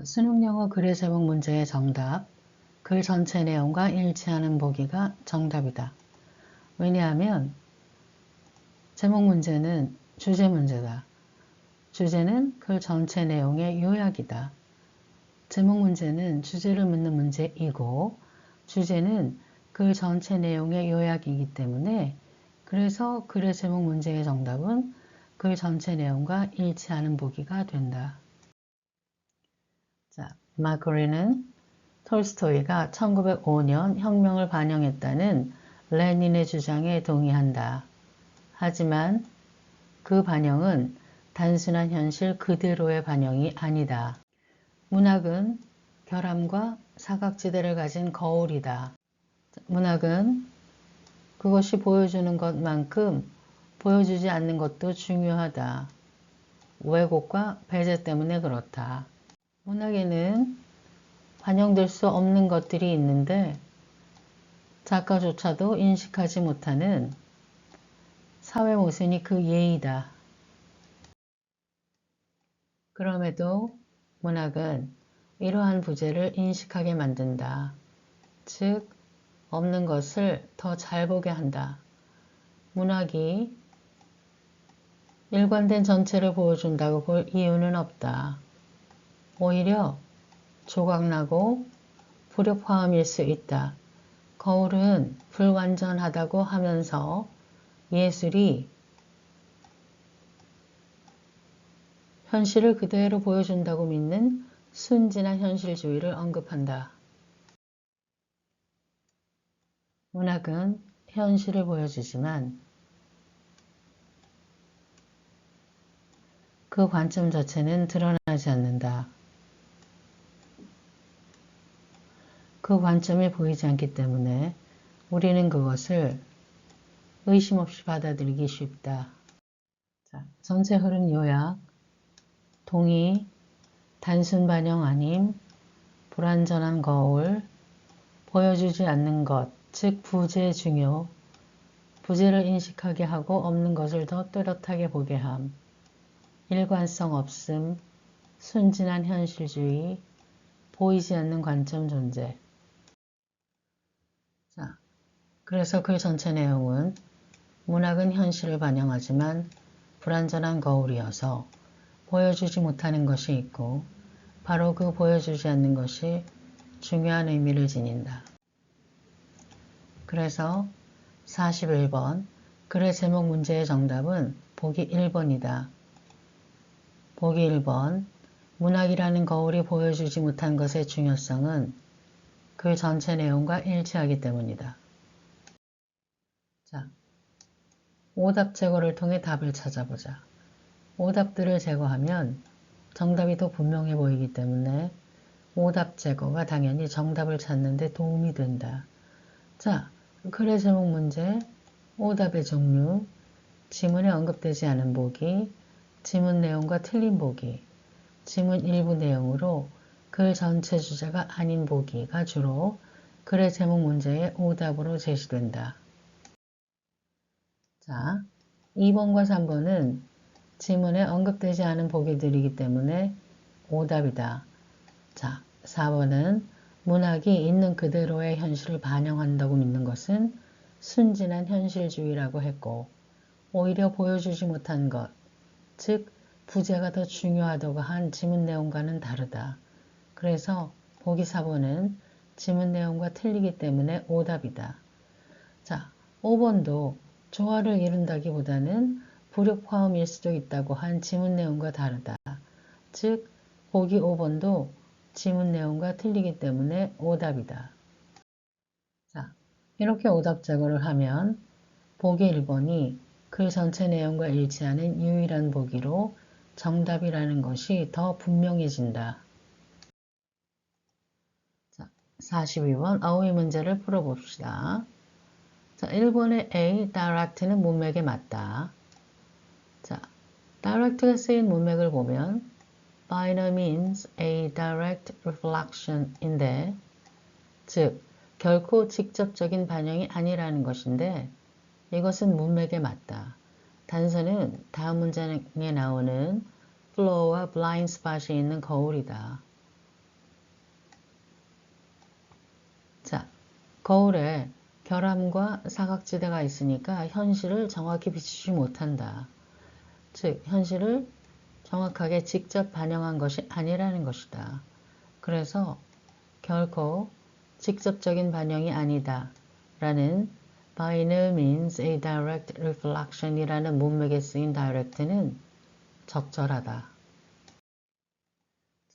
수능 영어 글의 제목 문제의 정답, 글 전체 내용과 일치하는 보기가 정답이다. 왜냐하면 제목 문제는 주제 문제다. 주제는 글 전체 내용의 요약이다. 제목 문제는 주제를 묻는 문제이고 주제는 글 전체 내용의 요약이기 때문에 그래서 글의 제목 문제의 정답은 글 전체 내용과 일치하는 보기가 된다. 자, 마크리는 톨스토이가 1905년 혁명을 반영했다는 레닌의 주장에 동의한다. 하지만 그 반영은 단순한 현실 그대로의 반영이 아니다. 문학은 결함과 사각지대를 가진 거울이다. 문학은 그것이 보여주는 것만큼 보여주지 않는 것도 중요하다. 왜곡과 배제 때문에 그렇다. 문학에는 반영될 수 없는 것들이 있는데 작가조차도 인식하지 못하는 사회 모순이 그 예이다. 그럼에도 문학은 이러한 부재를 인식하게 만든다. 즉, 없는 것을 더 잘 보게 한다. 문학이 일관된 전체를 보여준다고 볼 이유는 없다. 오히려 조각나고 불협화음일 수 있다. 거울은 불완전하다고 하면서 예술이 현실을 그대로 보여준다고 믿는 순진한 현실주의를 언급한다. 문학은 현실을 보여주지만 그 관점 자체는 드러나지 않는다. 그 관점이 보이지 않기 때문에 우리는 그것을 의심 없이 받아들이기 쉽다. 자, 전체 흐름 요약, 동의, 단순 반영 아님, 불완전한 거울, 보여주지 않는 것, 즉 부재 중요, 부재를 인식하게 하고 없는 것을 더 뚜렷하게 보게 함, 일관성 없음, 순진한 현실주의, 보이지 않는 관점 존재. 자, 그래서 글 전체 내용은 문학은 현실을 반영하지만 불완전한 거울이어서 보여주지 못하는 것이 있고 바로 그 보여주지 않는 것이 중요한 의미를 지닌다. 그래서 41번 글의 제목 문제의 정답은 보기 1번이다. 보기 1번 문학이라는 거울이 보여주지 못한 것의 중요성은 글 전체 내용과 일치하기 때문이다. 자, 오답 제거를 통해 답을 찾아보자. 오답들을 제거하면 정답이 더 분명해 보이기 때문에 오답 제거가 당연히 정답을 찾는 데 도움이 된다. 자, 글의 제목 문제, 오답의 종류, 지문에 언급되지 않은 보기, 지문 내용과 틀린 보기, 지문 일부 내용으로 글 전체 주제가 아닌 보기가 주로 글의 제목 문제의 오답으로 제시된다. 자, 2번과 3번은 지문에 언급되지 않은 보기들이기 때문에 오답이다. 자, 4번은 문학이 있는 그대로의 현실을 반영한다고 믿는 것은 순진한 현실주의라고 했고 오히려 보여주지 못한 것, 즉 부재가 더 중요하다고 한 지문 내용과는 다르다. 그래서 보기 4번은 지문 내용과 틀리기 때문에 오답이다. 자, 5번도 조화를 이룬다기보다는 불협화음일 수도 있다고 한 지문 내용과 다르다. 즉, 보기 5번도 지문 내용과 틀리기 때문에 오답이다. 자, 이렇게 오답 제거를 하면 보기 1번이 글 전체 내용과 일치하는 유일한 보기로 정답이라는 것이 더 분명해진다. 자, 42번 어휘 문제를 풀어봅시다. 자, 1번의 A, direct는 문맥에 맞다. 자, direct가 쓰인 문맥을 보면 by no means a direct reflection인데 즉 결코 직접적인 반영이 아니라는 것인데 이것은 문맥에 맞다. 단서는 다음 문장에 나오는 flow와 blind spot이 있는 거울이다. 거울에 결함과 사각지대가 있으니까 현실을 정확히 비추지 못한다. 즉, 현실을 정확하게 직접 반영한 것이 아니라는 것이다. 그래서 결코 직접적인 반영이 아니다. 라는 by no means a direct reflection 이라는 문맥에 쓰인 direct는 적절하다.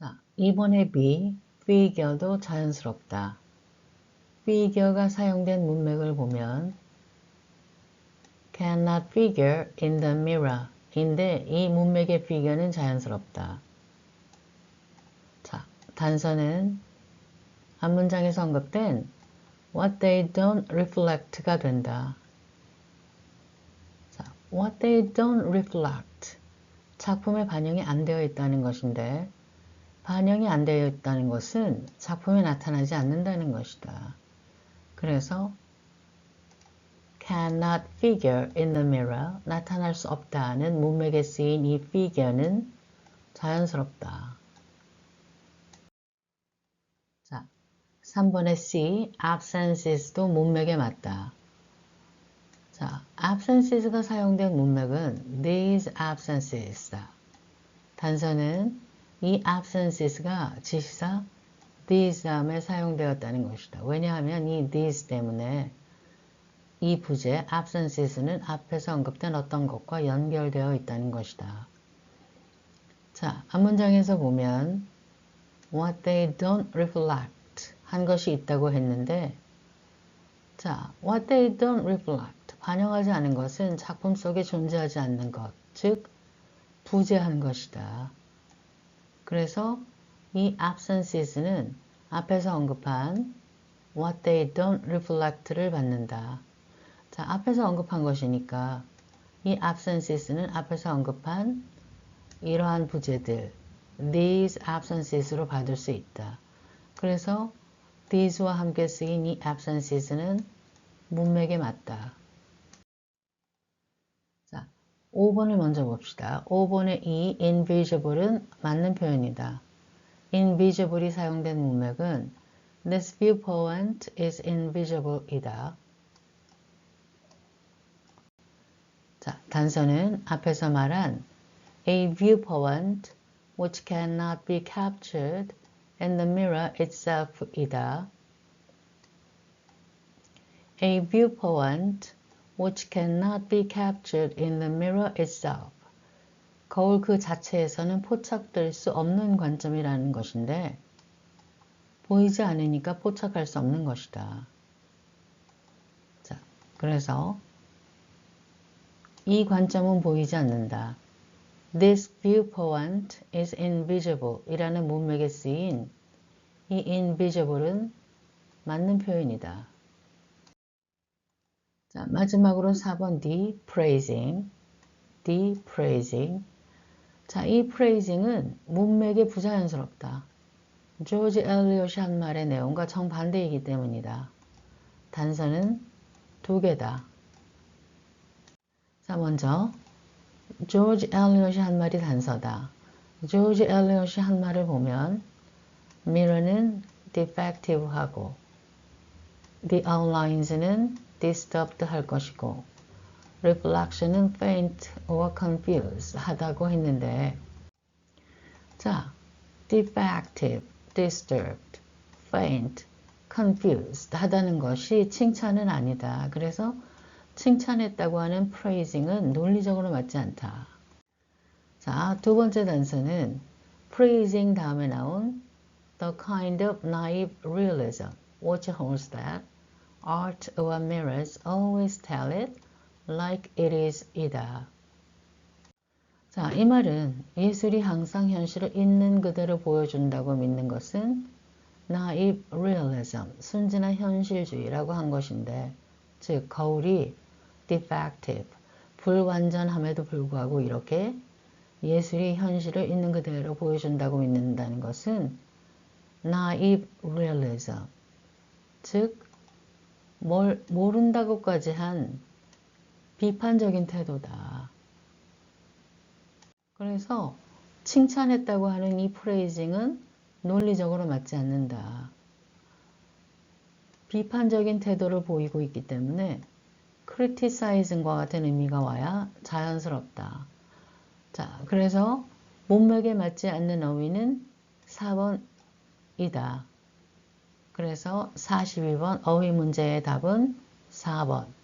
자, 이번에 B, figure도 자연스럽다. figure가 사용된 문맥을 보면 cannot figure in the mirror 인데 이 문맥의 figure는 자연스럽다. 자, 단서는 한 문장에서 언급된 what they don't reflect가 된다. 자, what they don't reflect 작품에 반영이 안 되어 있다는 것인데 반영이 안 되어 있다는 것은 작품에 나타나지 않는다는 것이다. 그래서 cannot figure in the mirror 나타날 수 없다는 문맥에 쓰인 이 figure는 자연스럽다. 자, 3번의 C, absences도 문맥에 맞다. 자, absences가 사용된 문맥은 these absences다. 단서는 이 absences가 지시사 these 다음에 사용되었다는 것이다. 왜냐하면 이 these 때문에 이 부재 absences는 앞에서 언급된 어떤 것과 연결되어 있다는 것이다. 자, 앞문장에서 보면 what they don't reflect 한 것이 있다고 했는데 자, what they don't reflect 반영하지 않은 것은 작품 속에 존재하지 않는 것, 즉 부재한 것이다. 그래서 이 absences는 앞에서 언급한 what they don't reflect를 받는다. 자, 앞에서 언급한 것이니까 이 absences는 앞에서 언급한 이러한 부재들 these absences로 받을 수 있다. 그래서 these와 함께 쓰인 이 absences는 문맥에 맞다. 자, 5번을 먼저 봅시다. 5번의 이 invisible은 맞는 표현이다. invisible이 사용된 문맥은 This viewpoint is invisible 이다. 자, 단서는 앞에서 말한 A viewpoint which cannot be captured in the mirror itself 이다. A viewpoint which cannot be captured in the mirror itself. 거울 그 자체에서는 포착될 수 없는 관점이라는 것인데 보이지 않으니까 포착할 수 없는 것이다. 자, 그래서 이 관점은 보이지 않는다. This viewpoint is invisible 이라는 문맥에 쓰인 이 invisible은 맞는 표현이다. 자, 마지막으로 4번 D, praising. D, praising. 자, 이 praising은 문맥에 부자연스럽다. 조지 엘리엇이 한 말의 내용과 정반대이기 때문이다. 단서는 두 개다. 자, 먼저 조지 엘리엇이 한 말이 단서다. 조지 엘리엇이 한 말을 보면 mirror는 defective하고 the outlines는 disturbed 할 것이고 reflection은 faint or confused 하다고 했는데 자, defective, disturbed, faint, confused 하다는 것이 칭찬은 아니다. 그래서 칭찬했다고 하는 praising은 논리적으로 맞지 않다. 자, 두 번째 단서는 praising 다음에 나온 the kind of naive realism which holds that art or mirrors always tell it like it is 이다. 자, 이 말은 예술이 항상 현실을 있는 그대로 보여준다고 믿는 것은 naive realism, 순진한 현실주의라고 한 것인데 즉 거울이 defective, 불완전함에도 불구하고 이렇게 예술이 현실을 있는 그대로 보여준다고 믿는다는 것은 naive realism, 즉 뭘 모른다고까지 한 비판적인 태도다. 그래서 칭찬했다고 하는 이 프레이징은 논리적으로 맞지 않는다. 비판적인 태도를 보이고 있기 때문에 criticizing과 같은 의미가 와야 자연스럽다. 자, 그래서 문맥에 맞지 않는 어휘는 4번이다. 그래서 42번 어휘 문제의 답은 4번.